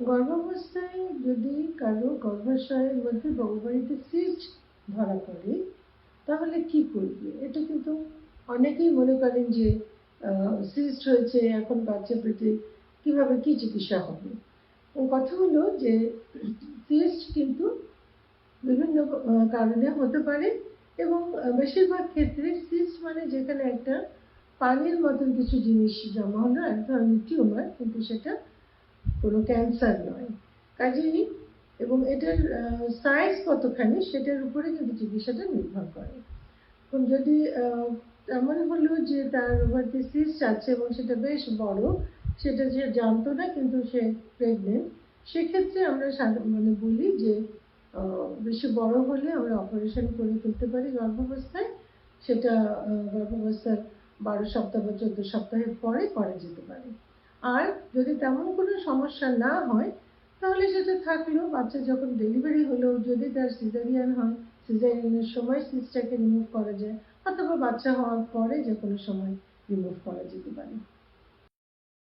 গর্ভাবস্থায় যদি কারো গর্ভাশয়ের মধ্যে বা ওভারিতে সিস্ট ধরা পড়ে তাহলে কি করবে? এটা কিন্তু অনেকেই মনে করেন যে সিস্ট হয়েছে, এখন বাচ্চা পেটে, কিভাবে কি চিকিৎসা হবে? কথা হলো যে সিস্ট কিন্তু বিভিন্ন কারণে হতে পারে এবং বেশিরভাগ ক্ষেত্রে সিস্ট মানে যেখানে একটা পানির মতন কিছু জিনিস জমা হলো, এক ধরনের টিউমার, কিন্তু সেটা কোনো ক্যান্সার নয়। কাজেই এবং এটার সাইজ কতখানি সেটার উপরে কিন্তু চিকিৎসাটা নির্ভর করে। এবং যদি এমন হলো যে তার ওভারিতে সিস্ট আছে এবং সেটা বেশ বড়, সেটা যে জানতো না কিন্তু সে প্রেগনেন্ট, সেক্ষেত্রে আমরা মানে বলি যে বেশি বড় হলে আমরা অপারেশন করে ফেলতে পারি গর্ভাবস্থায়। সেটা গর্ভাবস্থার 12 সপ্তাহ বা 14 সপ্তাহের পরে করা যেতে পারে। আর যদি তেমন কোনো সমস্যা না হয় তাহলে সেটা থাকলো, বাচ্চা যখন ডেলিভারি হলো যদি তার সিজারিয়ান হয়, সিজারিয়ানের সময় সিস্টটাকে রিমুভ করা যায়, অথবা বাচ্চা হওয়ার পরে যে কোনো সময় রিমুভ করা যেতে পারে।